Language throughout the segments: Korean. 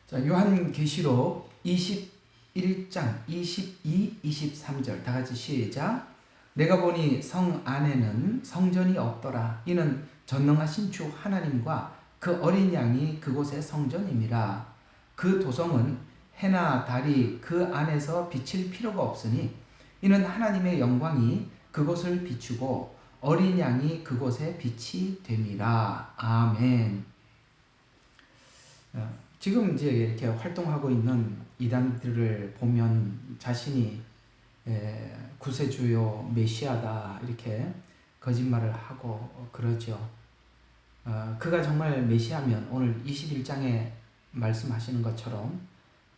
자, 요한계시록 21장 22, 23절 다 같이 시작. 내가 보니 성 안에는 성전이 없더라. 이는 전능하신 주 하나님과 그 어린 양이 그곳의 성전임이라. 그 도성은 해나 달이 그 안에서 비칠 필요가 없으니 이는 하나님의 영광이 그곳을 비추고 어린 양이 그곳에 빛이 됨이라. 아멘. 지금 이제 이렇게 활동하고 있는 이단들을 보면 자신이 구세주요 메시아다 이렇게 거짓말을 하고 그러죠. 그가 정말 메시아면 오늘 21장에 말씀하시는 것처럼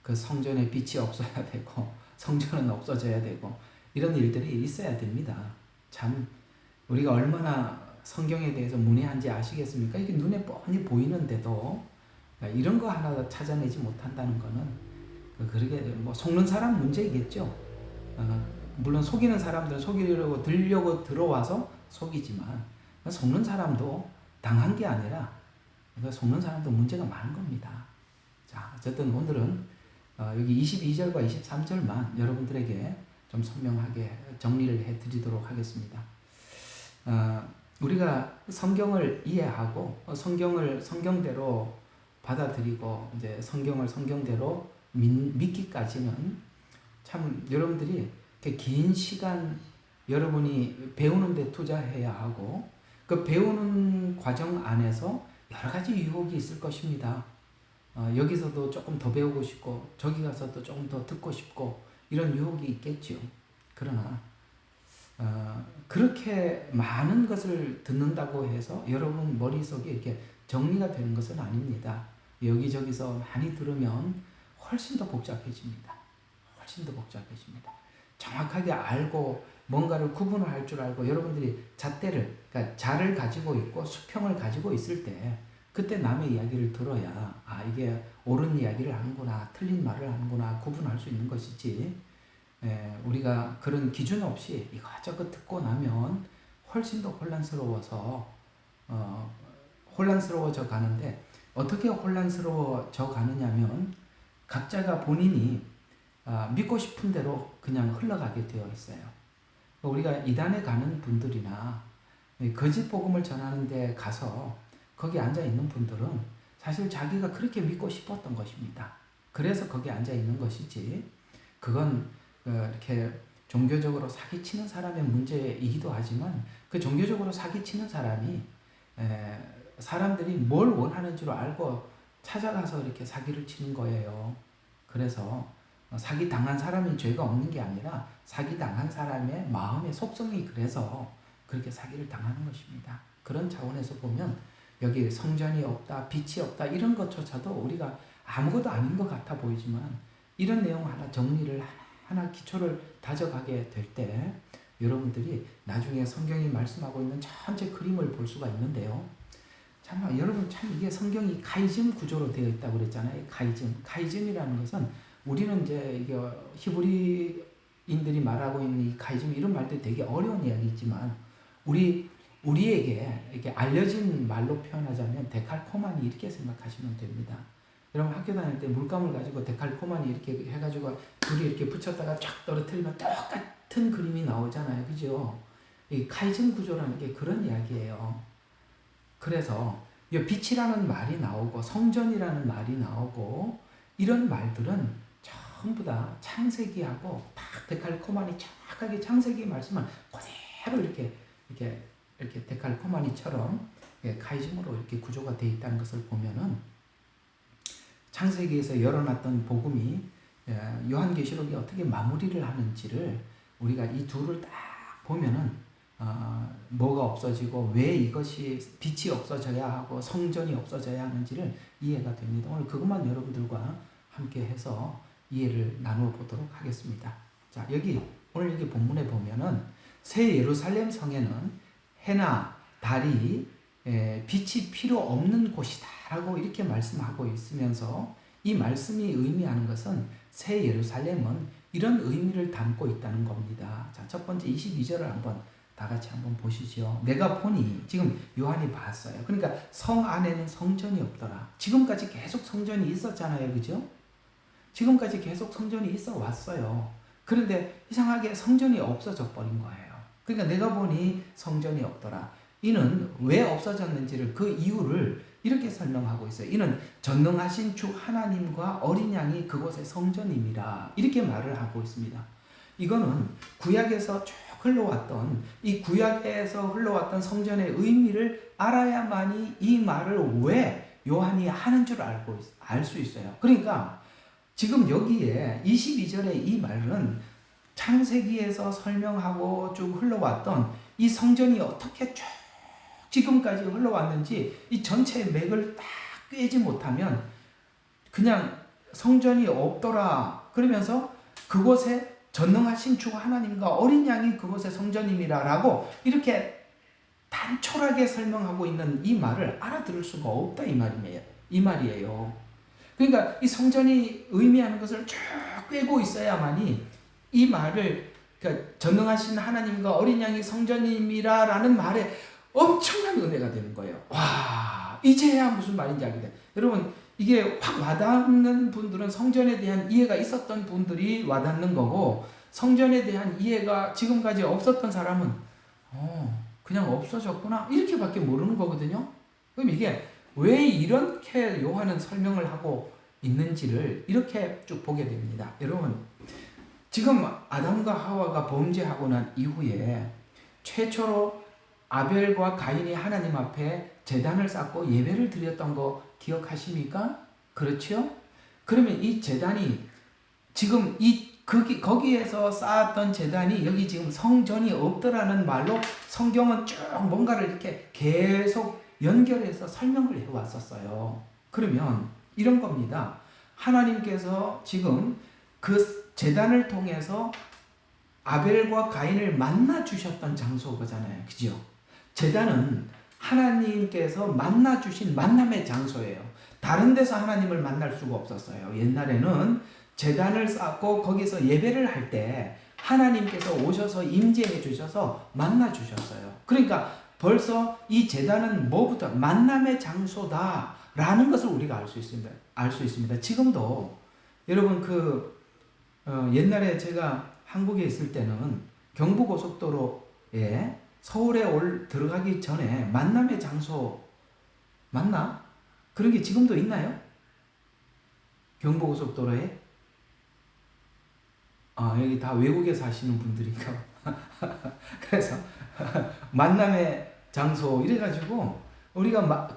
그 성전에 빛이 없어야 되고 성전은 없어져야 되고 이런 일들이 있어야 됩니다. 참 우리가 얼마나 성경에 대해서 문외한지 아시겠습니까? 이게 눈에 뻔히 보이는데도 이런 거 하나 찾아내지 못한다는 거는 그러게 뭐 속는 사람 문제이겠죠. 물론 속이는 사람들은 속이려고 들려고 들어와서 속이지만 속는 사람도 당한 게 아니라 속는 사람도 문제가 많은 겁니다. 자, 어쨌든 오늘은 여기 22절과 23절만 여러분들에게 좀 선명하게 정리를 해드리도록 하겠습니다. 우리가 성경을 이해하고 성경을 성경대로 받아들이고 이제 성경을 성경대로 믿기까지는 참 여러분들이 긴 시간 여러분이 배우는 데 투자해야 하고 그 배우는 과정 안에서 여러 가지 유혹이 있을 것입니다. 여기서도 조금 더 배우고 싶고 저기 가서도 조금 더 듣고 싶고 이런 유혹이 있겠죠. 그러나 그렇게 많은 것을 듣는다고 해서 여러분 머릿속에 이렇게 정리가 되는 것은 아닙니다. 여기저기서 많이 들으면 훨씬 더 복잡해집니다. 훨씬 더 복잡해집니다. 정확하게 알고 뭔가를 구분을 할 줄 알고 여러분들이 잣대를, 그러니까 자를 가지고 있고 수평을 가지고 있을 때 그때 남의 이야기를 들어야 이게 옳은 이야기를 하는구나, 틀린 말을 하는구나 구분할 수 있는 것이지. 우리가 그런 기준 없이 이것저것 듣고 나면 훨씬 더 혼란스러워져 가는데 어떻게 혼란스러워져 가느냐면 각자가 본인이 믿고 싶은 대로 그냥 흘러가게 되어 있어요. 우리가 이단에 가는 분들이나 거짓 복음을 전하는 데 가서 거기 앉아 있는 분들은 사실 자기가 그렇게 믿고 싶었던 것입니다. 그래서 거기 앉아 있는 것이지 그건 이렇게 종교적으로 사기치는 사람의 문제이기도 하지만 그 종교적으로 사기치는 사람이 사람들이 뭘 원하는 줄 알고 찾아가서 이렇게 사기를 치는 거예요. 그래서 사기 당한 사람이 죄가 없는 게 아니라 사기 당한 사람의 마음의 속성이 그래서 그렇게 사기를 당하는 것입니다. 그런 차원에서 보면 여기 성전이 없다, 빛이 없다 이런 것조차도 우리가 아무것도 아닌 것 같아 보이지만 이런 내용 하나 정리를 하나 기초를 다져가게 될 때 여러분들이 나중에 성경이 말씀하고 있는 전체 그림을 볼 수가 있는데요. 참 여러분 참 이게 성경이 카이즘 구조로 되어 있다고 그랬잖아요. 카이즘이라는 것은 우리는 이제 이게 히브리인들이 말하고 있는 이 카이즘 이런 말들이 되게 어려운 이야기지만 우리에게 이렇게 알려진 말로 표현하자면 데칼코마니 이렇게 생각하시면 됩니다. 여러분 학교 다닐 때 물감을 가지고 데칼코마니 이렇게 해가지고 둘이 이렇게 붙였다가 쫙 떨어뜨리면 똑같은 그림이 나오잖아요. 그죠? 이 카이즘 구조라는 게 그런 이야기예요. 그래서 이 빛이라는 말이 나오고 성전이라는 말이 나오고 이런 말들은 전부 다 창세기하고 딱 데칼코마니 정확하게 창세기 말씀을 그대로 이렇게 데칼코마니처럼 카이즘으로 이렇게 구조가 되어 있다는 것을 보면은 창세기에서 열어놨던 복음이 요한계시록이 어떻게 마무리를 하는지를 우리가 이 둘을 딱 보면은 뭐가 없어지고 왜 이것이 빛이 없어져야 하고 성전이 없어져야 하는지를 이해가 됩니다. 오늘 그것만 여러분들과 함께 해서 이해를 나누어 보도록 하겠습니다. 자, 오늘 여기 본문에 보면은 새 예루살렘 성에는 해나 달이 빛이 필요 없는 곳이다라고 이렇게 말씀하고 있으면서 이 말씀이 의미하는 것은 새 예루살렘은 이런 의미를 담고 있다는 겁니다. 자, 첫 번째 22절을 한번 다 같이 한번 보시죠. 내가 보니 지금 요한이 봤어요. 그러니까 성 안에는 성전이 없더라. 지금까지 계속 성전이 있었잖아요. 그죠? 지금까지 계속 성전이 있어 왔어요. 그런데 이상하게 성전이 없어져 버린 거예요. 그러니까 내가 보니 성전이 없더라. 이는 왜 없어졌는지를 그 이유를 이렇게 설명하고 있어요. 이는 전능하신 주 하나님과 어린 양이 그곳의 성전임이라 이렇게 말을 하고 있습니다. 이거는 구약에서 쭉 흘러왔던 이 구약에서 흘러왔던 성전의 의미를 알아야만이 이 말을 왜 요한이 하는 줄 알 수 있어요. 그러니까 지금 여기에 22절의 이 말은 창세기에서 설명하고 쭉 흘러왔던 이 성전이 어떻게 쭉 지금까지 흘러왔는지 이 전체의 맥을 딱 꿰지 못하면 그냥 성전이 없더라 그러면서 그곳에 전능하신 주 하나님과 어린 양이 그곳의 성전임이라 라고 이렇게 단촐하게 설명하고 있는 이 말을 알아들을 수가 없다 이 말이에요. 그러니까 이 성전이 의미하는 것을 쭉 꿰고 있어야만이 이 말을 그러니까 전능하신 하나님과 어린 양이 성전임이라 라는 말에 엄청난 은혜가 되는 거예요. 와, 이제야 무슨 말인지 알게 돼. 여러분, 이게 확 와닿는 분들은 성전에 대한 이해가 있었던 분들이 와닿는 거고, 성전에 대한 이해가 지금까지 없었던 사람은, 그냥 없어졌구나. 이렇게밖에 모르는 거거든요. 그럼 이게 왜 이렇게 요한은 설명을 하고 있는지를 이렇게 쭉 보게 됩니다. 여러분, 지금 아담과 하와가 범죄하고 난 이후에 최초로 아벨과 가인이 하나님 앞에 제단을 쌓고 예배를 드렸던 거 기억하십니까? 그렇죠? 그러면 이 제단이 지금 거기에서 쌓았던 제단이 여기 지금 성전이 없더라는 말로 성경은 쭉 뭔가를 이렇게 계속 연결해서 설명을 해왔었어요. 그러면 이런 겁니다. 하나님께서 지금 그 제단을 통해서 아벨과 가인을 만나 주셨던 장소잖아요. 그죠? 제단은 하나님께서 만나 주신 만남의 장소예요. 다른 데서 하나님을 만날 수가 없었어요. 옛날에는 제단을 쌓고 거기서 예배를 할 때 하나님께서 오셔서 임재해 주셔서 만나 주셨어요. 그러니까 벌써 이 제단은 뭐부터 만남의 장소다라는 것을 우리가 알 수 있습니다. 알 수 있습니다. 지금도 여러분 옛날에 제가 한국에 있을 때는 경부고속도로에 서울에 들어가기 전에 만남의 장소 맞나? 그런 게 지금도 있나요? 경부고속도로에? 여기 다 외국에 사시는 분들인가? 그래서 만남의 장소 이래가지고 우리가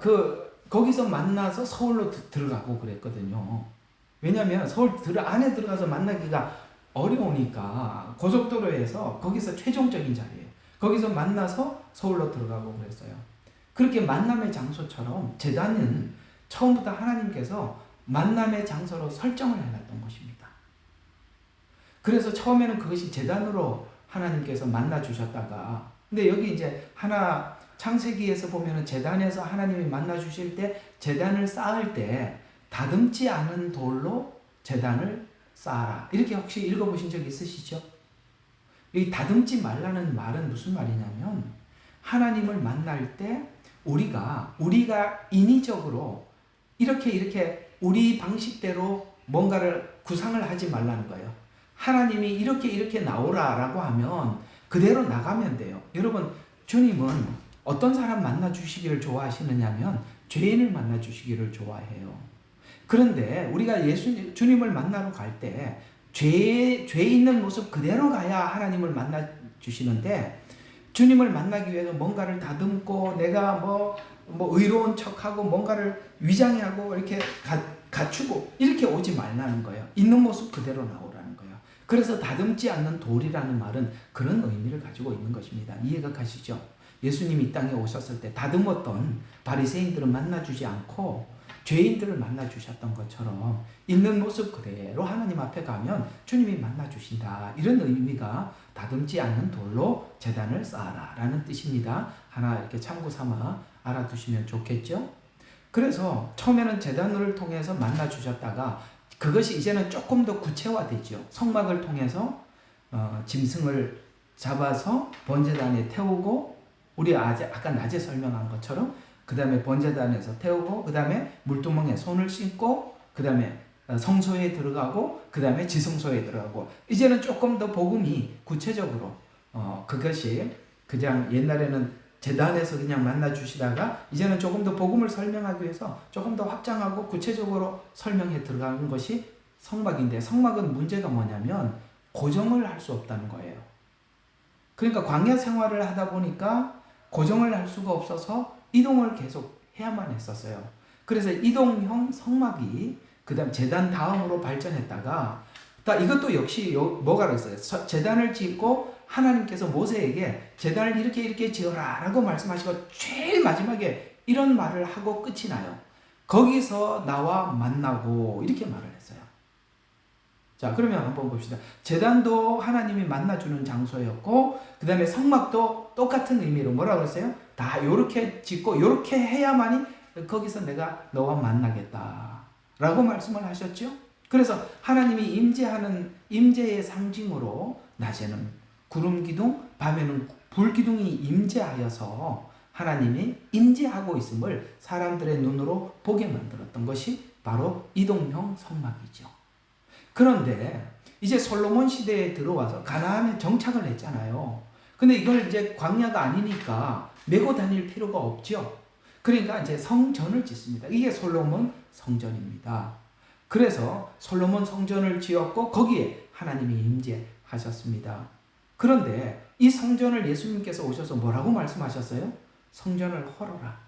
거기서 만나서 서울로 들어가고 그랬거든요. 왜냐하면 서울 안에 들어가서 만나기가 어려우니까 고속도로에서 거기서 최종적인 자리예요. 거기서 만나서 서울로 들어가고 그랬어요. 그렇게 만남의 장소처럼 제단은 처음부터 하나님께서 만남의 장소로 설정을 해놨던 것입니다. 그래서 처음에는 그것이 제단으로 하나님께서 만나 주셨다가 근데 여기 이제 창세기에서 보면은 제단에서 하나님이 만나 주실 때 제단을 쌓을 때 다듬지 않은 돌로 제단을 쌓아라. 이렇게 혹시 읽어보신 적 있으시죠? 이 다듬지 말라는 말은 무슨 말이냐면 하나님을 만날 때 우리가 인위적으로 이렇게 우리 방식대로 뭔가를 구상을 하지 말라는 거예요. 하나님이 이렇게 나오라라고 하면 그대로 나가면 돼요. 여러분, 주님은 어떤 사람 만나 주시기를 좋아하시느냐면 죄인을 만나 주시기를 좋아해요. 그런데 우리가 주님을 만나러 갈 때 죄 있는 모습 그대로 가야 하나님을 만나 주시는데 주님을 만나기 위해서 뭔가를 다듬고 내가 뭐 의로운 척하고 뭔가를 위장하고 이렇게 갖추고 이렇게 오지 말라는 거예요. 있는 모습 그대로 나오라는 거예요. 그래서 다듬지 않는 돌이라는 말은 그런 의미를 가지고 있는 것입니다. 이해가 가시죠? 예수님이 이 땅에 오셨을 때 다듬었던 바리새인들은 만나주지 않고 죄인들을 만나주셨던 것처럼 있는 모습 그대로 하나님 앞에 가면 주님이 만나주신다. 이런 의미가 다듬지 않는 돌로 제단을 쌓아라 라는 뜻입니다. 하나 이렇게 참고 삼아 알아두시면 좋겠죠? 그래서 처음에는 제단을 통해서 만나주셨다가 그것이 이제는 조금 더 구체화되죠. 성막을 통해서 짐승을 잡아서 번제단에 태우고, 우리 아까 낮에 설명한 것처럼 그 다음에 번제단에서 태우고, 그 다음에 물두멍에 손을 씻고, 그 다음에 성소에 들어가고, 그 다음에 지성소에 들어가고. 이제는 조금 더 복음이 구체적으로 그것이 그냥 옛날에는 제단에서 그냥 만나 주시다가 이제는 조금 더 복음을 설명하기 위해서 조금 더 확장하고 구체적으로 설명해 들어가는 것이 성막인데, 성막은 문제가 뭐냐면 고정을 할 수 없다는 거예요. 그러니까 광야 생활을 하다 보니까 고정을 할 수가 없어서 이동을 계속 해야만 했었어요. 그래서 이동형 성막이 그 다음 제단 다음으로 발전했다가, 이것도 역시 뭐가 그랬어요. 제단을 짓고 하나님께서 모세에게 제단을 이렇게 지어라 라고 말씀하시고 제일 마지막에 이런 말을 하고 끝이 나요. 거기서 나와 만나고, 이렇게 말을 했어요. 자, 그러면 한번 봅시다. 제단도 하나님이 만나주는 장소였고, 그 다음에 성막도 똑같은 의미로 뭐라고 그랬어요? 다 요렇게 짓고 요렇게 해야만이 거기서 내가 너와 만나겠다 라고 말씀을 하셨죠. 그래서 하나님이 임재의 상징으로 낮에는 구름 기둥, 밤에는 불 기둥이 임재하여서 하나님이 임재하고 있음을 사람들의 눈으로 보게 만들었던 것이 바로 이동형 성막이죠. 그런데 이제 솔로몬 시대에 들어와서 가나안에 정착을 했잖아요. 근데 이걸 이제 광야가 아니니까 메고 다닐 필요가 없죠. 그러니까 이제 성전을 짓습니다. 이게 솔로몬 성전입니다. 그래서 솔로몬 성전을 지었고 거기에 하나님이 임재하셨습니다. 그런데 이 성전을 예수님께서 오셔서 뭐라고 말씀하셨어요? 성전을 헐어라.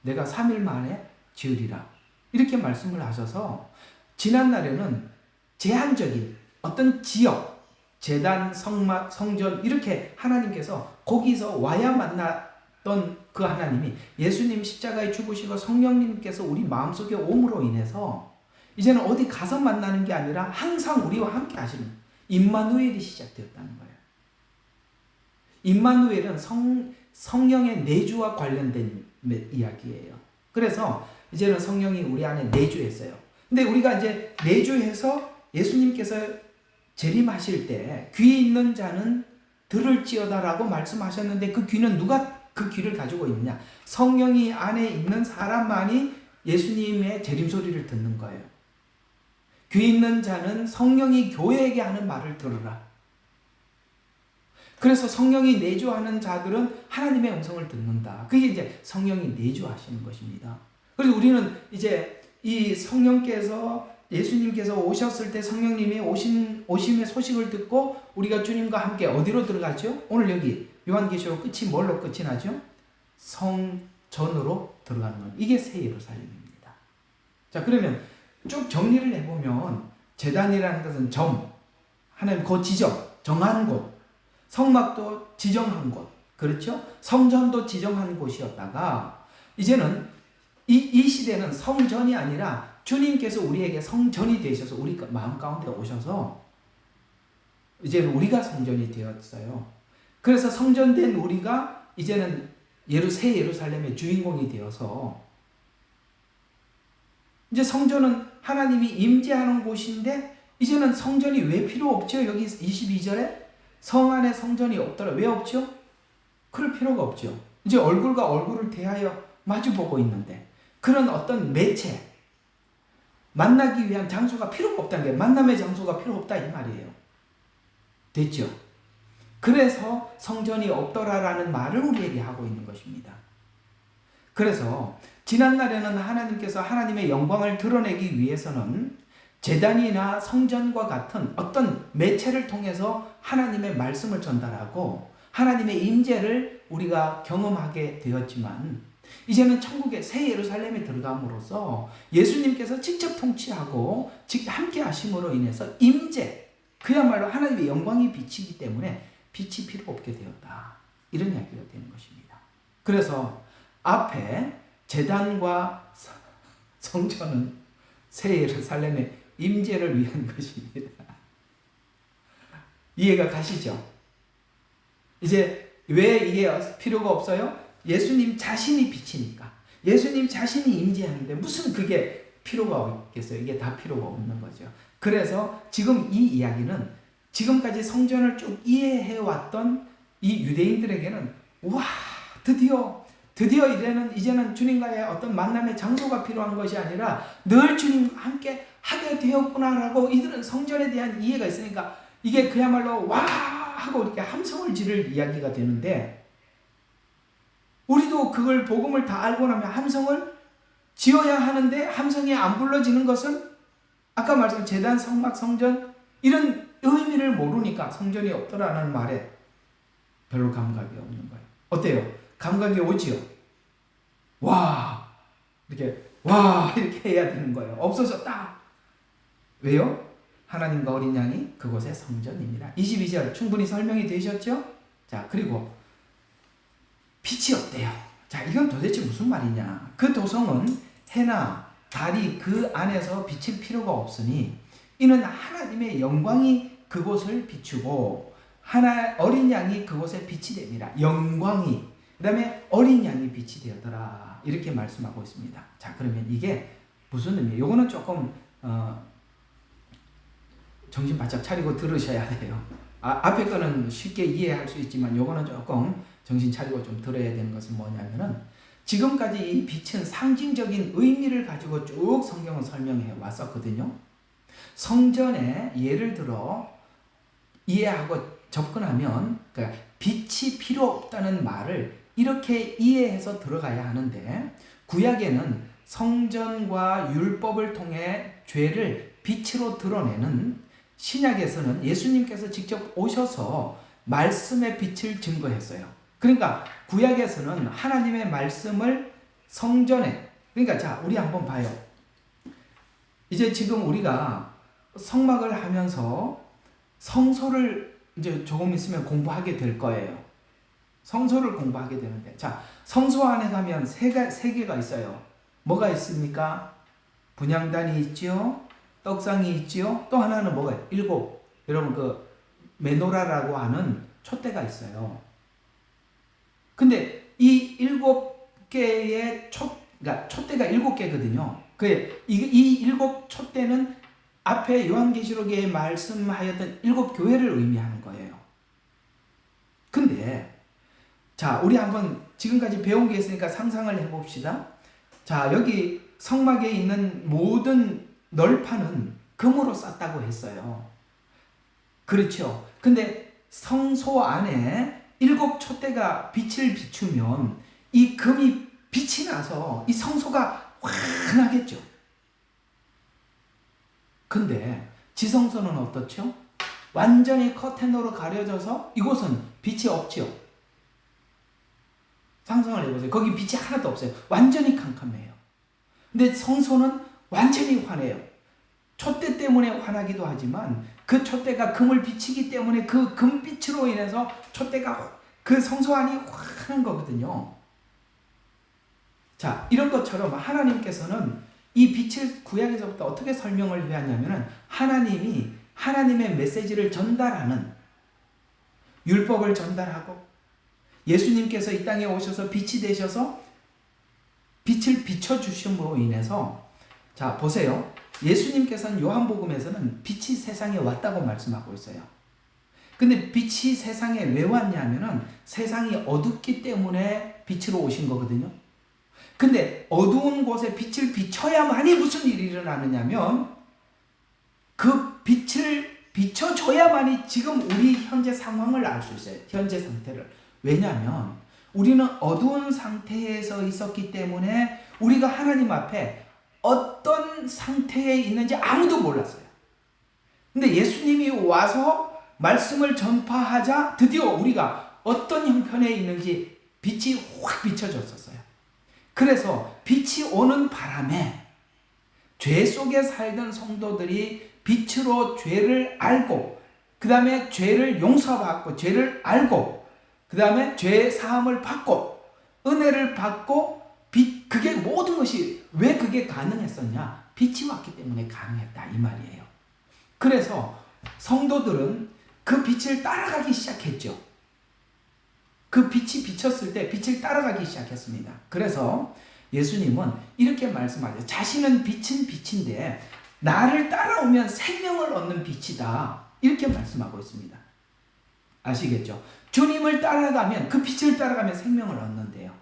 내가 3일 만에 지으리라. 이렇게 말씀을 하셔서 지난날에는 제한적인 어떤 지역, 제단, 성막, 성전 이렇게 하나님께서 거기서 와야 만났던 그 하나님이 예수님 십자가에 죽으시고 성령님께서 우리 마음속에 옴으로 인해서 이제는 어디 가서 만나는 게 아니라 항상 우리와 함께 하시는 임마누엘이 시작되었다는 거예요. 임마누엘은 성령의 내주와 관련된 이야기예요. 그래서 이제는 성령이 우리 안에 내주했어요. 근데 우리가 이제 내주해서 예수님께서 재림하실 때 귀 있는 자는 들을지어다라고 말씀하셨는데, 그 귀는 누가 그 귀를 가지고 있느냐? 성령이 안에 있는 사람만이 예수님의 재림 소리를 듣는 거예요. 귀 있는 자는 성령이 교회에게 하는 말을 들으라. 그래서 성령이 내주하는 자들은 하나님의 음성을 듣는다. 그게 이제 성령이 내주하시는 것입니다. 그래서 우리는 이제 이 성령께서 예수님께서 오셨을 때 성령님이 오심의 소식을 듣고 우리가 주님과 함께 어디로 들어가죠? 오늘 여기 요한계시록 끝이 뭘로 끝이 나죠? 성전으로 들어가는 것. 이게 새 예루살렘입니다. 자, 그러면 쭉 정리를 해보면 제단이라는 것은 하나님 그 지정, 정한 곳, 성막도 지정한 곳, 그렇죠? 성전도 지정한 곳이었다가 이제는 이 시대는 성전이 아니라 주님께서 우리에게 성전이 되셔서 우리 마음 가운데 오셔서 이제는 우리가 성전이 되었어요. 그래서 성전된 우리가 이제는 새 예루살렘의 주인공이 되어서 이제 성전은 하나님이 임재하는 곳인데 이제는 성전이 왜 필요 없죠? 여기 22절에 성 안에 성전이 없더라. 왜 없죠? 그럴 필요가 없죠. 이제 얼굴과 얼굴을 대하여 마주보고 있는데 그런 어떤 매체, 만나기 위한 장소가 필요가 없다는 게, 만남의 장소가 필요 없다 이 말이에요. 됐죠? 그래서 성전이 없더라라는 말을 우리에게 하고 있는 것입니다. 그래서 지난날에는 하나님께서 하나님의 영광을 드러내기 위해서는 제단이나 성전과 같은 어떤 매체를 통해서 하나님의 말씀을 전달하고 하나님의 임재를 우리가 경험하게 되었지만, 이제는 천국의 새 예루살렘에 들어감으로써 예수님께서 직접 통치하고 함께 하심으로 인해서 임재, 그야말로 하나님의 영광이 비치기 때문에 빛이 필요 없게 되었다. 이런 이야기가 되는 것입니다. 그래서 앞에 제단과 성전은 새 예루살렘의 임재를 위한 것입니다. 이해가 가시죠? 이제 왜 이게 필요가 없어요? 예수님 자신이 빛이니까. 예수님 자신이 임재하는데 무슨 그게 필요가 있겠어요? 이게 다 필요가 없는 거죠. 그래서 지금 이 이야기는 지금까지 성전을 쭉 이해해왔던 이 유대인들에게는 와, 드디어 이제는 주님과의 어떤 만남의 장소가 필요한 것이 아니라 늘 주님과 함께 하게 되었구나라고 이들은 성전에 대한 이해가 있으니까 이게 그야말로 와 하고 이렇게 함성을 지를 이야기가 되는데, 우리도 그걸 복음을 다 알고 나면 함성을 지어야 하는데 함성이 안 불러지는 것은 아까 말씀 제단, 성막, 성전 이런 의미를 모르니까 성전이 없더라는 말에 별로 감각이 없는 거예요. 어때요? 감각이 오지요? 이렇게 해야 되는 거예요. 없어졌다. 왜요? 하나님과 어린 양이 그곳의 성전입니다. 22절 충분히 설명이 되셨죠? 자, 그리고 빛이 없대요. 자, 이건 도대체 무슨 말이냐? 그 도성은 해나 달이 그 안에서 비칠 필요가 없으니 이는 하나님의 영광이 그곳을 비추고 어린 양이 그곳에 빛이 됩니다. 영광이, 그 다음에 어린 양이 빛이 되었더라, 이렇게 말씀하고 있습니다. 자, 그러면 이게 무슨 의미예요? 요거는 조금 정신 바짝 차리고 들으셔야 돼요. 앞에 거는 쉽게 이해할 수 있지만 요거는 조금 정신 차리고 좀 들어야 되는 것은 뭐냐면은, 지금까지 이 빛은 상징적인 의미를 가지고 쭉 성경은 설명해 왔었거든요. 성전에 예를 들어 이해하고 접근하면, 그러니까 빛이 필요 없다는 말을 이렇게 이해해서 들어가야 하는데, 구약에는 성전과 율법을 통해 죄를 빛으로 드러내는, 신약에서는 예수님께서 직접 오셔서 말씀의 빛을 증거했어요. 그러니까 구약에서는 하나님의 말씀을 성전에, 그러니까 자, 우리 한번 봐요. 이제 지금 우리가 성막을 하면서 성소를 이제 조금 있으면 공부하게 될 거예요. 성소를 공부하게 되는데, 자, 성소 안에 가면 세 개가 있어요. 뭐가 있습니까? 분향단이 있죠. 떡상이 있지요. 또 하나는 뭐가 있어요? 7. 여러분 그 메노라라고 하는 촛대가 있어요. 근데 이 7개의 그러니까 촛대가 7개거든요. 이 7 촛대는 앞에 요한계시록에 말씀하였던 7 교회를 의미하는 거예요. 근데 자, 우리 한번 지금까지 배운 게 있으니까 상상을 해봅시다. 자, 여기 성막에 있는 모든 널판은 금으로 쌌다고 했어요. 그렇죠. 근데 성소 안에 7 촛대가 빛을 비추면 이 금이 빛이 나서 이 성소가 환하겠죠. 근데 지성소는 어떻죠? 완전히 커튼으로 가려져서 이곳은 빛이 없죠. 상상을 해보세요. 거기 빛이 하나도 없어요. 완전히 캄캄해요. 근데 성소는 완전히 환해요. 촛대 때문에 환하기도 하지만 그 촛대가 금을 비치기 때문에 그 금빛으로 인해서 촛대가 그 성소 안이 환한 거거든요. 자, 이런 것처럼 하나님께서는 이 빛을 구약에서부터 어떻게 설명을 해왔냐면은, 하나님이 하나님의 메시지를 전달하는, 율법을 전달하고 예수님께서 이 땅에 오셔서 빛이 되셔서 빛을 비춰주심으로 인해서, 자 보세요. 예수님께서는 요한복음에서는 빛이 세상에 왔다고 말씀하고 있어요. 근데 빛이 세상에 왜 왔냐면은 세상이 어둡기 때문에 빛으로 오신 거거든요. 근데 어두운 곳에 빛을 비춰야만이 무슨 일이 일어나느냐면, 그 빛을 비춰줘야만이 지금 우리 현재 상황을 알 수 있어요. 현재 상태를. 왜냐하면 우리는 어두운 상태에서 있었기 때문에 우리가 하나님 앞에 어떤 상태에 있는지 아무도 몰랐어요. 근데 예수님이 와서 말씀을 전파하자 드디어 우리가 어떤 형편에 있는지 빛이 확 비춰졌었어요. 그래서 빛이 오는 바람에 죄 속에 살던 성도들이 빛으로 죄를 알고, 그 다음에 죄를 용서받고, 죄를 알고, 그 다음에 죄 사함을 받고, 은혜를 받고, 그게 모든 것이 왜 그게 가능했었냐? 빛이 왔기 때문에 가능했다, 이 말이에요. 그래서 성도들은 그 빛을 따라가기 시작했죠. 그 빛이 비쳤을 때 빛을 따라가기 시작했습니다. 그래서 예수님은 이렇게 말씀하죠. 자신은 빛은 빛인데 나를 따라오면 생명을 얻는 빛이다. 이렇게 말씀하고 있습니다. 아시겠죠? 주님을 따라가면, 그 빛을 따라가면 생명을 얻는데요.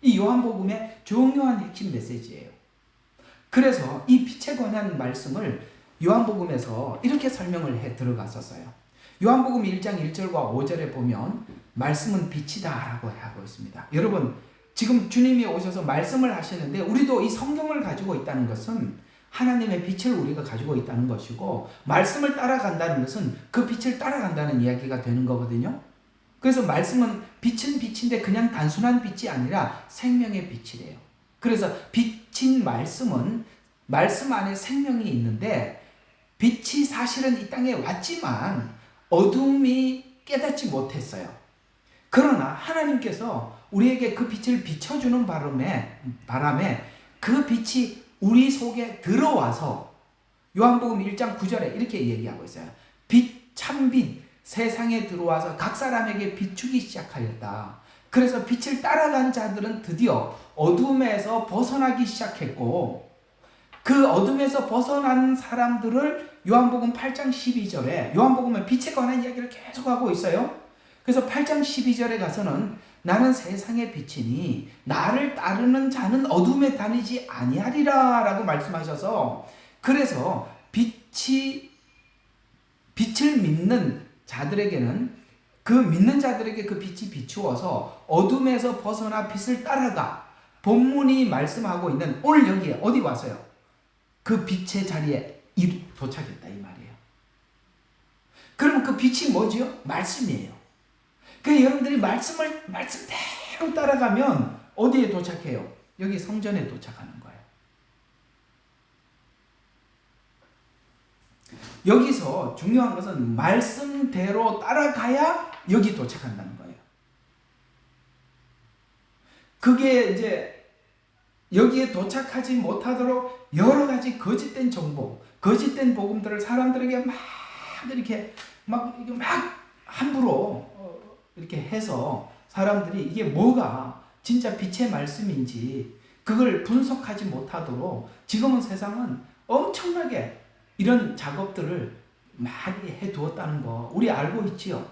이 요한복음의 중요한 핵심 메시지예요. 그래서 이 빛에 관한 말씀을 요한복음에서 이렇게 설명을 해 들어갔었어요. 요한복음 1장 1절과 5절에 보면 말씀은 빛이다 라고 하고 있습니다. 여러분, 지금 주님이 오셔서 말씀을 하시는데 우리도 이 성경을 가지고 있다는 것은 하나님의 빛을 우리가 가지고 있다는 것이고, 말씀을 따라간다는 것은 그 빛을 따라간다는 이야기가 되는 거거든요. 그래서 말씀은 빛은 빛인데 그냥 단순한 빛이 아니라 생명의 빛이래요. 그래서 빛인 말씀은 말씀 안에 생명이 있는데, 빛이 사실은 이 땅에 왔지만 어둠이 깨닫지 못했어요. 그러나 하나님께서 우리에게 그 빛을 비춰주는 바람에 그 빛이 우리 속에 들어와서 요한복음 1장 9절에 이렇게 얘기하고 있어요. 빛, 참빛, 세상에 들어와서 각 사람에게 비추기 시작하였다. 그래서 빛을 따라간 자들은 드디어 어둠에서 벗어나기 시작했고, 그 어둠에서 벗어난 사람들을 요한복음 8장 12절에, 요한복음은 빛에 관한 이야기를 계속하고 있어요. 그래서 8장 12절에 가서는 나는 세상의 빛이니 나를 따르는 자는 어둠에 다니지 아니하리라 라고 말씀하셔서, 그래서 빛을 믿는 자들에게는, 그 믿는 자들에게 그 빛이 비추어서 어둠에서 벗어나 빛을 따라가, 본문이 말씀하고 있는 오늘 여기에 어디 왔어요? 그 빛의 자리에 도착했다 이 말이에요. 그러면 그 빛이 뭐죠? 말씀이에요. 그러니까 여러분들이 말씀대로 따라가면 어디에 도착해요? 여기 성전에 도착하는 거예요. 여기서 중요한 것은 말씀대로 따라가야 여기 도착한다는 거예요. 그게 이제 여기에 도착하지 못하도록 여러 가지 거짓된 정보, 거짓된 복음들을 사람들에게 막 함부로 이렇게 해서 사람들이 이게 뭐가 진짜 빛의 말씀인지 그걸 분석하지 못하도록 지금은 세상은 엄청나게 이런 작업들을 많이 해두었다는 거 우리 알고 있지요.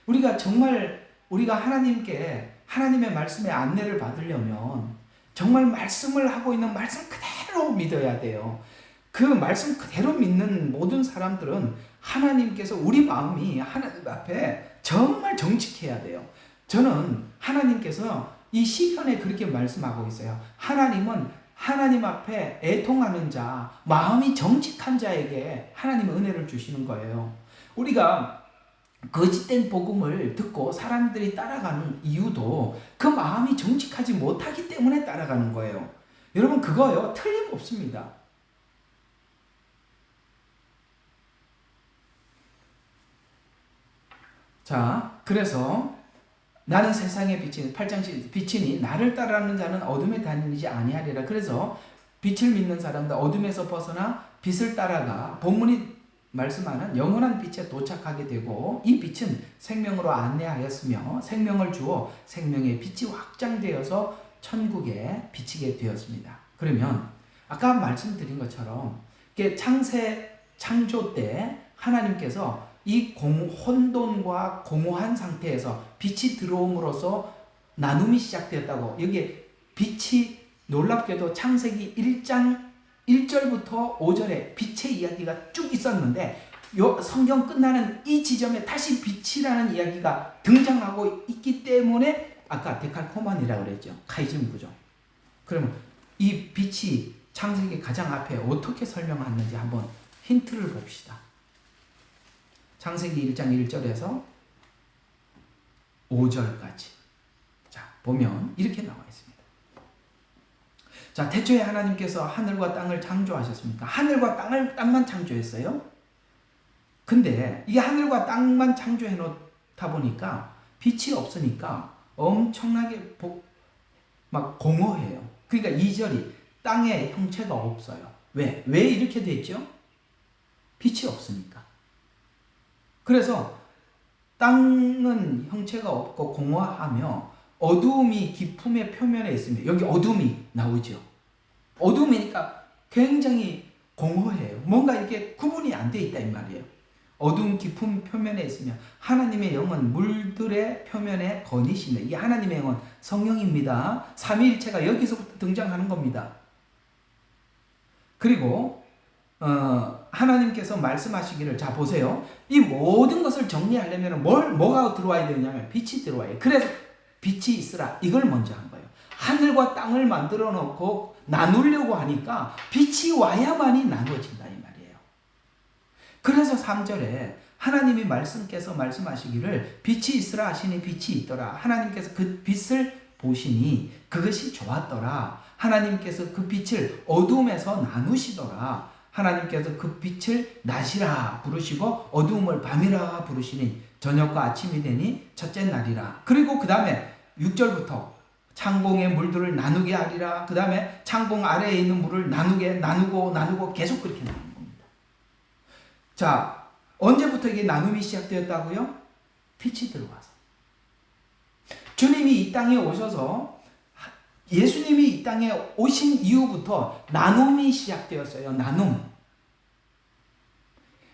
우리가 정말 우리가 하나님의 말씀의 안내를 받으려면 정말 말씀을 하고 있는 말씀 그대로 믿어야 돼요. 그 말씀 그대로 믿는 모든 사람들은 하나님께서 우리 마음이 하나님 앞에 정말 정직해야 돼요. 저는 하나님께서 이 시편에 그렇게 말씀하고 있어요. 하나님은 하나님 앞에 애통하는 자, 마음이 정직한 자에게 하나님의 은혜를 주시는 거예요. 우리가 거짓된 복음을 듣고 사람들이 따라가는 이유도 그 마음이 정직하지 못하기 때문에 따라가는 거예요. 여러분 그거요 틀림없습니다. 자, 그래서 나는 세상의 빛이니 8장 빛이니 나를 따르는 자는 어둠에 다니지 아니하리라. 그래서 빛을 믿는 사람들 어둠에서 벗어나 빛을 따라가 본문이 말씀하는 영원한 빛에 도착하게 되고, 이 빛은 생명으로 안내하였으며 생명을 주어 생명의 빛이 확장되어서 천국에 비치게 되었습니다. 그러면 아까 말씀드린 것처럼 창조 때 하나님께서 이 혼돈과 공허한 상태에서 빛이 들어옴으로써 나눔이 시작되었다고, 여기에 빛이 놀랍게도 창세기 1장 1절부터 5절에 빛의 이야기가 쭉 있었는데 성경 끝나는 이 지점에 다시 빛이라는 이야기가 등장하고 있기 때문에 아까 데칼코만이라고 그랬죠. 카이즘 구조. 그러면 이 빛이 창세기 가장 앞에 어떻게 설명하는지 한번 힌트를 봅시다. 창세기 1장 1절에서 5절까지. 자, 보면 이렇게 나와 있습니다. 자, 태초에 하나님께서 하늘과 땅을 창조하셨습니까? 하늘과 땅만 창조했어요. 근데 이게 하늘과 땅만 창조해 놓다 보니까 빛이 없으니까 엄청나게 막 공허해요. 그러니까 2절이 땅에 형체가 없어요. 왜 이렇게 됐죠? 빛이 없으니까. 그래서 땅은 형체가 없고 공허하며 어두움이 깊음의 표면에 있습니다. 여기 어둠이 나오죠. 어둠이니까 굉장히 공허해요. 뭔가 이렇게 구분이 안 돼 있다 이 말이에요. 어두운 깊은 표면에 있으며 하나님의 영은 물들의 표면에 거니시네. 이게 하나님의 영은 성령입니다. 삼위일체가 여기서부터 등장하는 겁니다. 그리고 하나님께서 말씀하시기를, 자 보세요. 이 모든 것을 정리하려면 뭐가 들어와야 되냐면 빛이 들어와요. 그래서 빛이 있으라 이걸 먼저 한 거예요. 하늘과 땅을 만들어 놓고 나누려고 하니까 빛이 와야만이 나눠진다 이 말이에요. 그래서 3절에 하나님이 말씀하시기를 빛이 있으라 하시니 빛이 있더라. 하나님께서 그 빛을 보시니 그것이 좋았더라. 하나님께서 그 빛을 어두움에서 나누시더라. 하나님께서 그 빛을 낮이라 부르시고 어두움을 밤이라 부르시니 저녁과 아침이 되니 첫째 날이라. 그리고 그 다음에 6절부터 창공의 물들을 나누게 하리라. 그 다음에 창공 아래에 있는 물을 나누고 계속 그렇게 나누는 겁니다. 자, 언제부터 이게 나눔이 시작되었다고요? 빛이 들어와서. 주님이 이 땅에 오셔서, 예수님이 이 땅에 오신 이후부터 나눔이 시작되었어요. 나눔.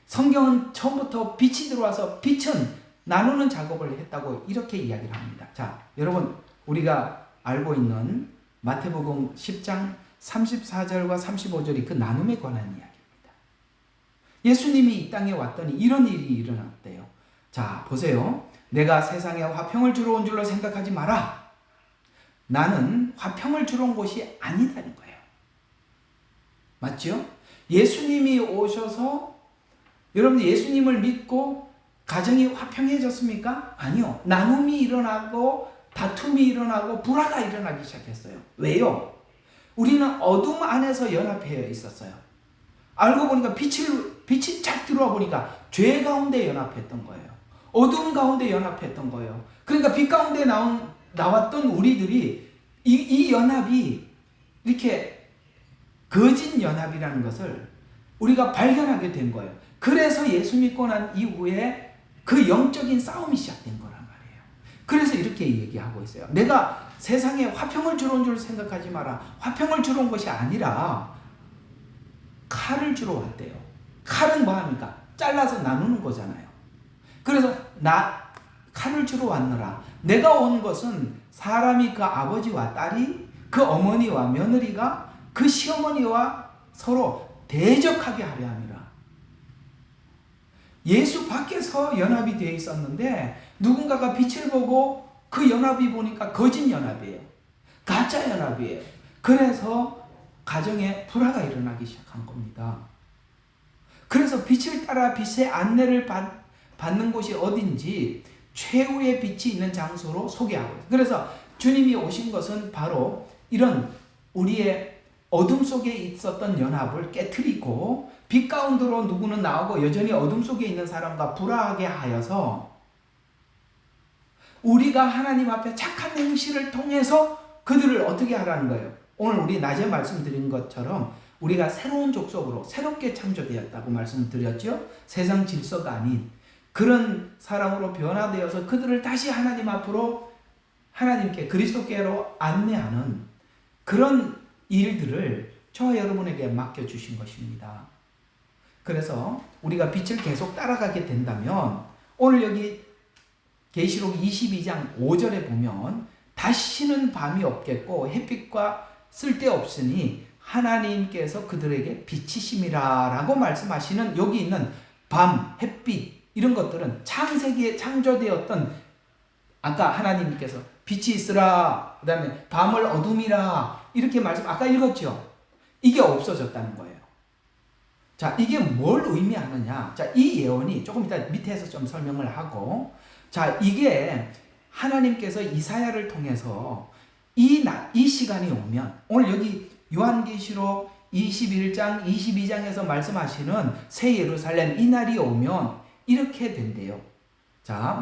성경은 처음부터 빛이 들어와서 빛은 나누는 작업을 했다고 이렇게 이야기를 합니다. 자, 여러분 우리가 알고 있는 마태복음 10장 34절과 35절이 그 나눔에 관한 이야기입니다. 예수님이 이 땅에 왔더니 이런 일이 일어났대요. 자, 보세요. 내가 세상에 화평을 주러 온 줄로 생각하지 마라. 나는 화평을 주러 온 것이 아니다는 거예요. 맞죠? 예수님이 오셔서 여러분 예수님을 믿고 가정이 화평해졌습니까? 아니요. 나눔이 일어나고 다툼이 일어나고 불화가 일어나기 시작했어요. 왜요? 우리는 어둠 안에서 연합해 있었어요. 알고 보니까 빛이 착 들어와 보니까 죄 가운데 연합했던 거예요. 어둠 가운데 연합했던 거예요. 그러니까 빛 가운데 나왔던 우리들이 이 연합이 이렇게 거짓 연합이라는 것을 우리가 발견하게 된 거예요. 그래서 예수 믿고 난 이후에 그 영적인 싸움이 시작된 거란 말이에요. 그래서 이렇게 얘기하고 있어요. 내가 세상에 화평을 주러 온 줄 생각하지 마라. 화평을 주러 온 것이 아니라 칼을 주러 왔대요. 칼은 뭐합니까? 잘라서 나누는 거잖아요. 그래서 칼을 주러 왔노라. 내가 온 것은 사람이 그 아버지와 딸이 그 어머니와 며느리가 그 시어머니와 서로 대적하게 하려 함이라. 예수 밖에서 연합이 되어 있었는데 누군가가 빛을 보고 그 연합이 보니까 거짓 연합이에요. 가짜 연합이에요. 그래서 가정에 불화가 일어나기 시작한 겁니다. 그래서 빛을 따라 빛의 안내를 받는 곳이 어딘지 최후의 빛이 있는 장소로 소개하고 있어요. 그래서 주님이 오신 것은 바로 이런 우리의 어둠 속에 있었던 연합을 깨트리고 빛 가운데로 누구는 나오고 여전히 어둠 속에 있는 사람과 불화하게 하여서 우리가 하나님 앞에 착한 행실을 통해서 그들을 어떻게 하라는 거예요? 오늘 우리 낮에 말씀드린 것처럼 우리가 새로운 족속으로 새롭게 창조되었다고 말씀드렸죠? 세상 질서가 아닌 그런 사람으로 변화되어서 그들을 다시 하나님 앞으로 하나님께 그리스도께로 안내하는 그런 일들을 저와 여러분에게 맡겨주신 것입니다. 그래서 우리가 빛을 계속 따라가게 된다면 오늘 여기 계시록 22장 5절에 보면 다시는 밤이 없겠고 햇빛과 쓸데없으니 하나님께서 그들에게 빛이심이라 라고 말씀하시는 여기 있는 밤, 햇빛 이런 것들은 창세기에 창조되었던 아까 하나님께서 빛이 있으라 그 다음에 밤을 어둠이라 이렇게 아까 읽었죠? 이게 없어졌다는 거예요. 자, 이게 뭘 의미하느냐? 자, 이 예언이 조금 이따 밑에서 좀 설명을 하고 자, 이게 하나님께서 이사야를 통해서 이 시간이 오면 오늘 여기 요한계시록 21장, 22장에서 말씀하시는 새 예루살렘 이 날이 오면 이렇게 된대요. 자,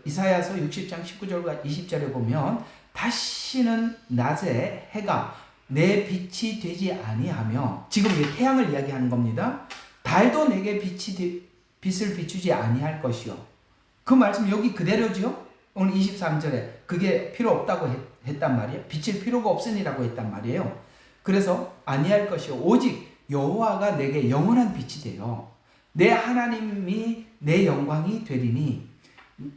이사야서 60장 19절과 20절에 보면 다시는 낮에 해가 내 빛이 되지 아니하며 지금 태양을 이야기하는 겁니다. 달도 내게 빛을 비추지 아니할 것이요. 그 말씀 여기 그대로죠. 오늘 23절에 그게 필요 없다고 했단 말이에요. 비칠 필요가 없으니라고 했단 말이에요. 그래서 아니할 것이요 오직 여호와가 내게 영원한 빛이 되어 내 하나님이 내 영광이 되리니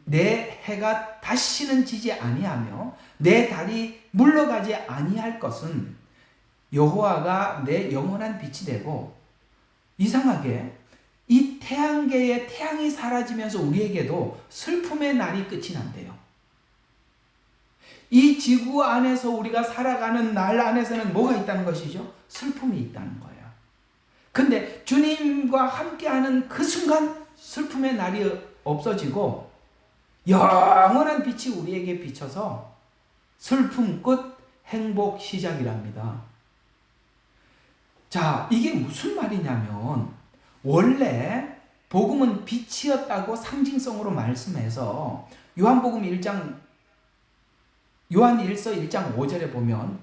내 해가 다시는 지지 아니하며 내 달이 물러가지 아니할 것은 여호와가 내 영원한 빛이 되고, 이상하게 이 태양계의 태양이 사라지면서 우리에게도 슬픔의 날이 끝이 난대요. 이 지구 안에서 우리가 살아가는 날 안에서는 뭐가 있다는 것이죠? 슬픔이 있다는 거예요. 근데 주님과 함께하는 그 순간 슬픔의 날이 없어지고 영원한 빛이 우리에게 비쳐서 슬픔 끝, 행복 시작이랍니다. 자, 이게 무슨 말이냐면, 원래 복음은 빛이었다고 상징성으로 말씀해서 요한 1서 1장 5절에 보면,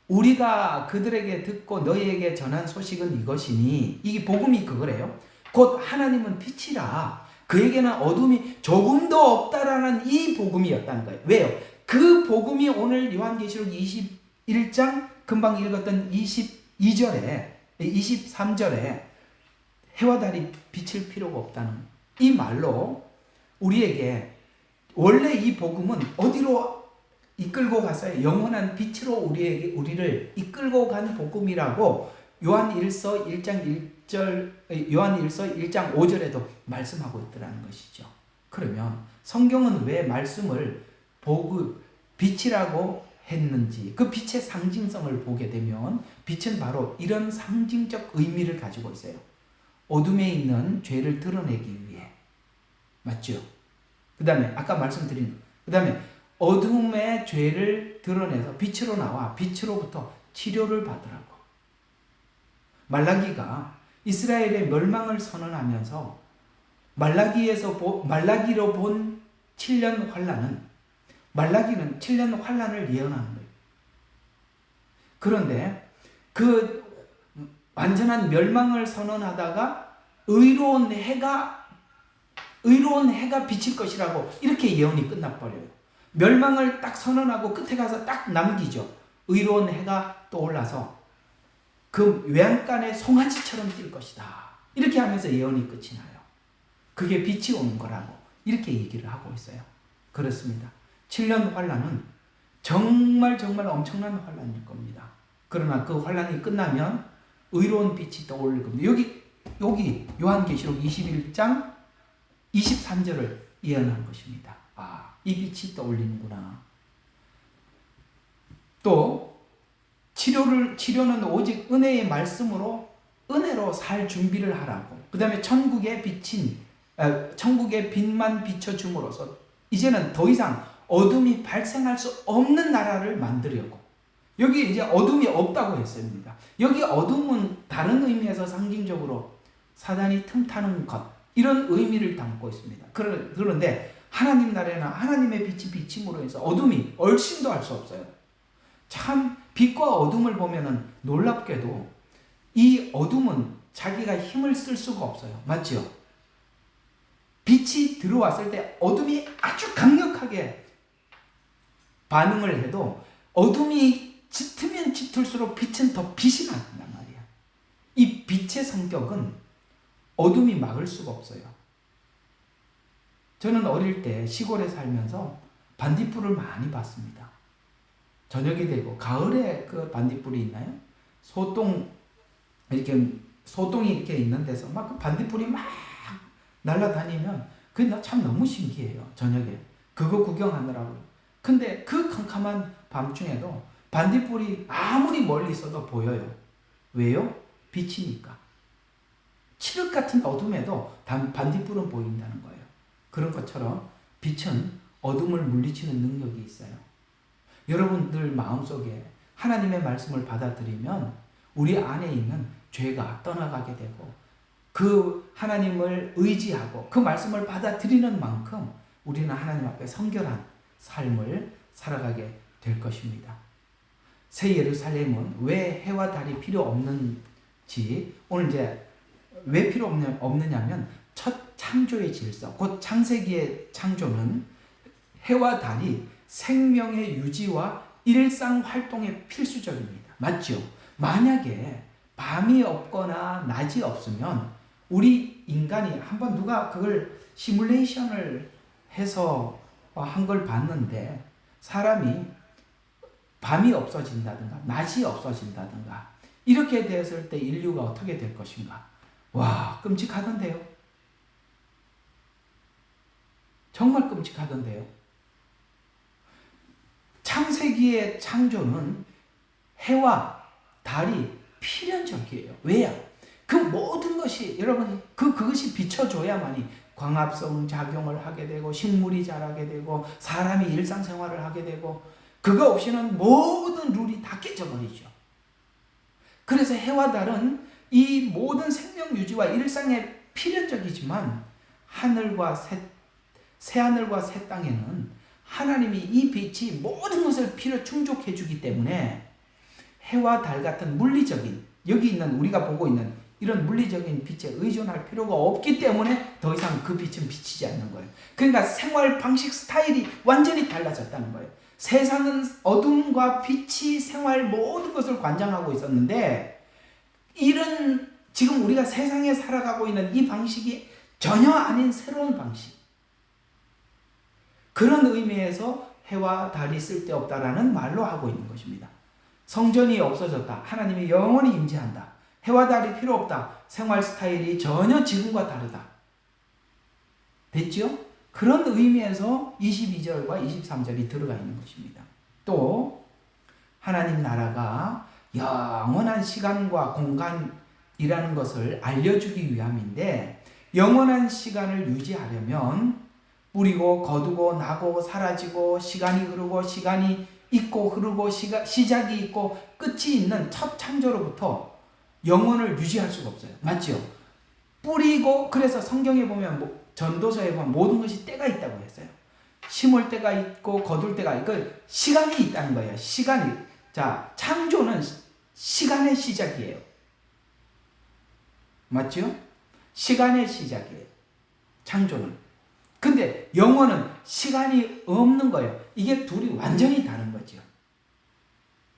우리가 그들에게 듣고 너희에게 전한 소식은 이것이니, 이게 복음이 그거래요. 곧 하나님은 빛이라 그에게는 어둠이 조금도 없다라는 이 복음이었다는 거예요. 왜요? 그 복음이 오늘 요한계시록 21장 금방 읽었던 22절에 23절에 해와 달이 비칠 필요가 없다는 이 말로 우리에게 원래 이 복음은 어디로 이끌고 갔어요? 영원한 빛으로 우리를 이끌고 간 복음이라고 요한1서 1장 5절에도 말씀하고 있더라는 것이죠. 그러면 성경은 왜 말씀을 빛이라고 했는지, 그 빛의 상징성을 보게 되면 빛은 바로 이런 상징적 의미를 가지고 있어요. 어둠에 있는 죄를 드러내기 위해. 맞죠? 그 다음에 아까 말씀드린, 그 다음에 어둠의 죄를 드러내서 빛으로 나와 빛으로부터 치료를 받으라고. 말라기가 이스라엘의 멸망을 선언하면서 말라기로 본 7년 환란은, 말라기는 7년 환란을 예언하는 거예요. 그런데 그 완전한 멸망을 선언하다가 의로운 해가 비칠 것이라고 이렇게 예언이 끝나버려요. 멸망을 딱 선언하고 끝에 가서 딱 남기죠. 의로운 해가 떠올라서 그 외양간의 송아지처럼 뛸 것이다. 이렇게 하면서 예언이 끝이 나요. 그게 빛이 오는 거라고 이렇게 얘기를 하고 있어요. 그렇습니다. 7년 환란은 정말 엄청난 환란일 겁니다. 그러나 그 환란이 끝나면 의로운 빛이 떠오를 겁니다. 여기 요한계시록 21장 23절을 예언한 것입니다. 아, 이 빛이 떠올리는구나. 또 치료는 오직 은혜의 말씀으로, 은혜로 살 준비를 하라고. 그 다음에 천국의 빛만 비춰줌으로써 이제는 더 이상 어둠이 발생할 수 없는 나라를 만들려고. 여기 이제 어둠이 없다고 했습니다. 여기 어둠은 다른 의미에서 상징적으로 사단이 틈타는 것, 이런 의미를 담고 있습니다. 그런데 하나님 나라에는 하나님의 빛이 비침으로 해서 어둠이 얼씬도 할 수 없어요. 참 빛과 어둠을 보면은 놀랍게도 이 어둠은 자기가 힘을 쓸 수가 없어요. 맞죠? 빛이 들어왔을 때 어둠이 아주 강력하게 반응을 해도 어둠이 짙으면 짙을수록 빛은 더 빛이 난단 말이야. 이 빛의 성격은 어둠이 막을 수가 없어요. 저는 어릴 때 시골에 살면서 반딧불을 많이 봤습니다. 저녁이 되고 가을에 그 반딧불이 있나요? 소똥이 이렇게 있는 데서 막 그 반딧불이 막 날아다니면 그게 참 너무 신기해요. 저녁에 그거 구경하느라고. 근데 그 캄캄한 밤중에도 반딧불이 아무리 멀리 있어도 보여요. 왜요? 빛이니까. 칠흑 같은 어둠에도 반딧불은 보인다는 거예요. 그런 것처럼 빛은 어둠을 물리치는 능력이 있어요. 여러분들 마음속에 하나님의 말씀을 받아들이면 우리 안에 있는 죄가 떠나가게 되고, 그 하나님을 의지하고 그 말씀을 받아들이는 만큼 우리는 하나님 앞에 성결한 삶을 살아가게 될 것입니다. 새 예루살렘은 왜 해와 달이 필요 없는지, 오늘 이제 왜 필요 없느냐면 첫 창조의 질서, 곧 창세기의 창조는 해와 달이 생명의 유지와 일상 활동에 필수적입니다. 맞죠? 만약에 밤이 없거나 낮이 없으면 우리 인간이 한번 누가 그걸 시뮬레이션을 해서 한 걸 봤는데 사람이 밤이 없어진다든가 낮이 없어진다든가 이렇게 됐을 때 인류가 어떻게 될 것인가. 와, 끔찍하던데요. 정말 끔찍하던데요. 창세기의 창조는 해와 달이 필연적이에요. 왜요? 그 모든 것이 여러분 그것이 비춰줘야만이 광합성 작용을 하게 되고 식물이 자라게 되고 사람이 일상생활을 하게 되고 그거 없이는 모든 룰이 다 깨져버리죠. 그래서 해와 달은 이 모든 생명 유지와 일상에 필연적이지만 새하늘과 새 땅에는 하나님이 이 빛이 모든 것을 필요 충족해 주기 때문에 해와 달 같은 물리적인 여기 있는 우리가 보고 있는 이런 물리적인 빛에 의존할 필요가 없기 때문에 더 이상 그 빛은 비치지 않는 거예요. 그러니까 생활 방식 스타일이 완전히 달라졌다는 거예요. 세상은 어둠과 빛이 생활 모든 것을 관장하고 있었는데 이런 지금 우리가 세상에 살아가고 있는 이 방식이 전혀 아닌 새로운 방식. 그런 의미에서 해와 달이 쓸데없다라는 말로 하고 있는 것입니다. 성전이 없어졌다. 하나님이 영원히 임재한다. 해와 달이 필요 없다. 생활 스타일이 전혀 지금과 다르다. 됐죠? 그런 의미에서 22절과 23절이 들어가 있는 것입니다. 또 하나님 나라가 영원한 시간과 공간이라는 것을 알려주기 위함인데 영원한 시간을 유지하려면 뿌리고 거두고 나고 사라지고 시간이 흐르고 시간이 있고 흐르고 시작이 있고 끝이 있는 첫 창조로부터 영혼을 유지할 수가 없어요. 맞죠? 뿌리고 그래서 성경에 보면 전도서에 보면 모든 것이 때가 있다고 했어요. 심을 때가 있고 거둘 때가 있고 시간이 있다는 거예요. 시간이. 자, 창조는 시간의 시작이에요. 맞죠? 시간의 시작이에요. 창조는. 근데 영혼은 시간이 없는 거예요. 이게 둘이 완전히 다른 거죠.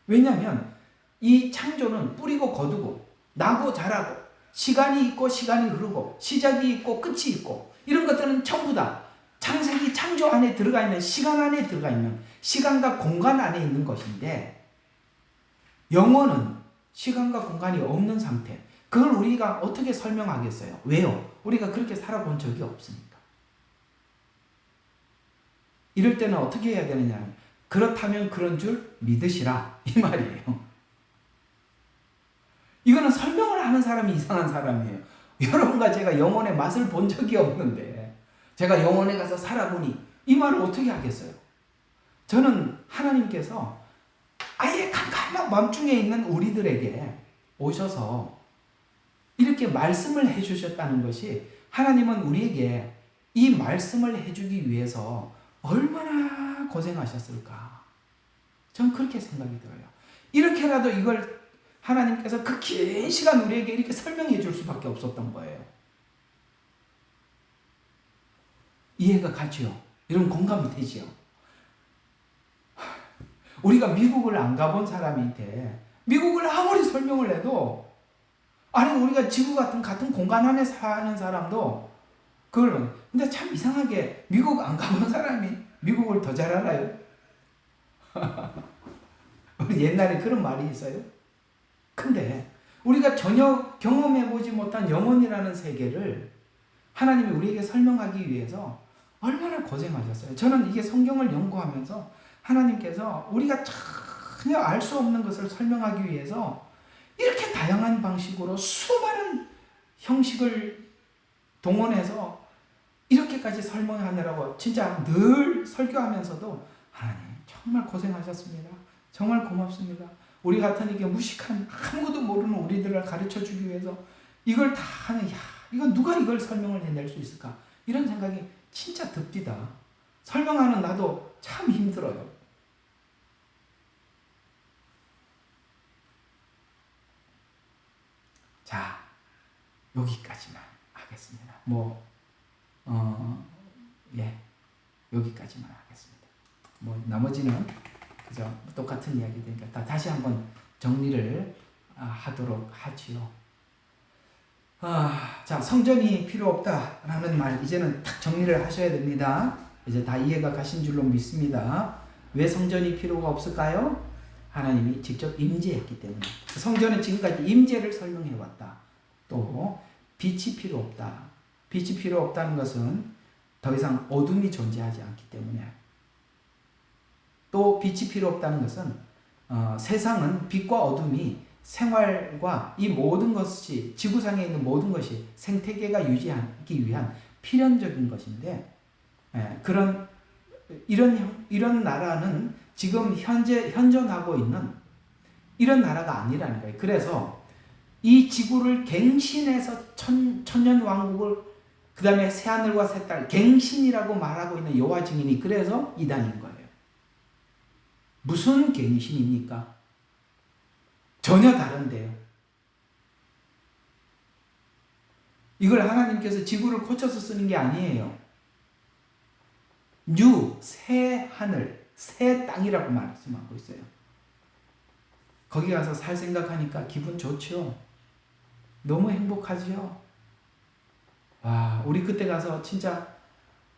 왜냐하면 이 창조는 뿌리고 거두고 나고 자라고 시간이 있고 시간이 흐르고 시작이 있고 끝이 있고 이런 것들은 전부 다 창세기 창조 안에 들어가 있는 시간 안에 들어가 있는 시간과 공간 안에 있는 것인데 영혼은 시간과 공간이 없는 상태. 그걸 우리가 어떻게 설명하겠어요? 왜요? 우리가 그렇게 살아본 적이 없으니까. 이럴 때는 어떻게 해야 되느냐? 그렇다면 그런 줄 믿으시라 이 말이에요. 이거는 설명을 하는 사람이 이상한 사람이에요. 여러분과 제가 영혼의 맛을 본 적이 없는데 제가 영혼에 가서 살아보니 이 말을 어떻게 하겠어요? 저는 하나님께서 아예 캄캄한 밤중에 있는 우리들에게 오셔서 이렇게 말씀을 해주셨다는 것이 하나님은 우리에게 이 말씀을 해주기 위해서 얼마나 고생하셨을까? 전 그렇게 생각이 들어요. 이렇게라도 이걸 하나님께서 그 긴 시간 우리에게 이렇게 설명해 줄 수밖에 없었던 거예요. 이해가 가죠? 이런 공감이 되죠? 우리가 미국을 안 가본 사람인데 미국을 아무리 설명을 해도 아니 우리가 지구 같은 공간 안에 사는 사람도 그걸 근데 참 이상하게 미국 안 가본 사람이 미국을 더 잘 알아요. 우리 옛날에 그런 말이 있어요. 근데 우리가 전혀 경험해보지 못한 영혼이라는 세계를 하나님이 우리에게 설명하기 위해서 얼마나 고생하셨어요. 저는 이게 성경을 연구하면서 하나님께서 우리가 전혀 알 수 없는 것을 설명하기 위해서 이렇게 다양한 방식으로 수많은 형식을 동원해서 이렇게까지 설명하느라고 진짜 늘 설교하면서도 하나님 정말 고생하셨습니다. 정말 고맙습니다. 우리 같은 이게 무식한 아무것도 모르는 우리들을 가르쳐 주기 위해서 이걸 다 하는 이거 누가 이걸 설명을 해낼 수 있을까? 이런 생각이 진짜 듭디다. 설명하는 나도 참 힘들어요. 자, 여기까지만 하겠습니다. 여기까지만 하겠습니다. 나머지는 그죠? 똑같은 이야기들니까 다시 한번 정리를 하도록 하지요. 자, 성전이 필요 없다라는 말 이제는 딱 정리를 하셔야 됩니다. 이제 다 이해가 가신 줄로 믿습니다. 왜 성전이 필요가 없을까요? 하나님이 직접 임재했기 때문에. 성전은 지금까지 임재를 설명해 왔다. 또 빛이 필요 없다. 빛이 필요 없다는 것은 더 이상 어둠이 존재하지 않기 때문에. 또 빛이 필요 없다는 것은 세상은 빛과 어둠이 생활과 이 모든 것이 지구상에 있는 모든 것이 생태계가 유지하기 위한 필연적인 것인데 이런 나라는 지금 현존하고 있는 이런 나라가 아니라는 거예요. 그래서 이 지구를 갱신해서 천년 왕국을 그 다음에 새하늘과 새 땅 갱신이라고 말하고 있는 여호와 증인이 그래서 이단인 거예요. 무슨 갱신입니까? 전혀 다른데요. 이걸 하나님께서 지구를 고쳐서 쓰는 게 아니에요. 새 하늘, 새 땅이라고 말씀하고 있어요. 거기 가서 살 생각하니까 기분 좋죠? 너무 행복하지요? 와, 우리 그때 가서 진짜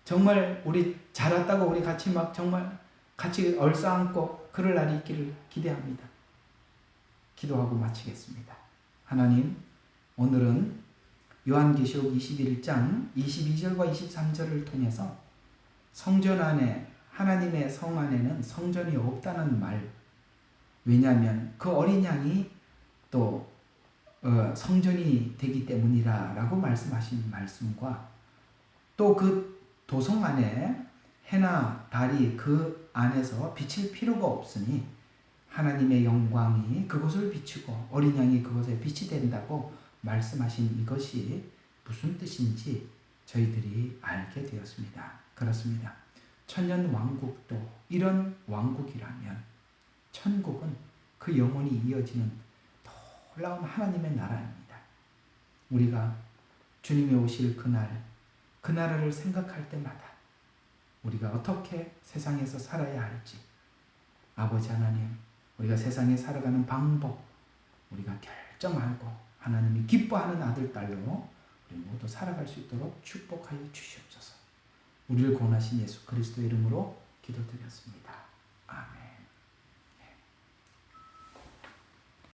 정말 우리 잘 왔다고 우리 같이 막 정말 같이 얼싸안고 그럴 날이 있기를 기대합니다. 기도하고 마치겠습니다. 하나님, 오늘은 요한계시록 21장 22절과 23절을 통해서 성전 안에 하나님의 성 안에는 성전이 없다는 말, 왜냐하면 그 어린 양이 또 성전이 되기 때문이라고 말씀하신 말씀과 또 그 도성 안에 해나 달이 그 안에서 비칠 필요가 없으니 하나님의 영광이 그곳을 비추고 어린 양이 그곳에 빛이 된다고 말씀하신 이것이 무슨 뜻인지 저희들이 알게 되었습니다. 그렇습니다. 천년 왕국도 이런 왕국이라면 천국은 그 영원히 이어지는 놀라운 하나님의 나라입니다. 우리가 주님이 오실 그 나라를 생각할 때마다 우리가 어떻게 세상에서 살아야 할지 아버지 하나님, 우리가 세상에 살아가는 방법 우리가 결정하고 하나님이 기뻐하는 아들, 딸로 우리 모두 살아갈 수 있도록 축복하여 주시옵소서. 우리를 구원하신 예수 그리스도 이름으로 기도드렸습니다. 아멘.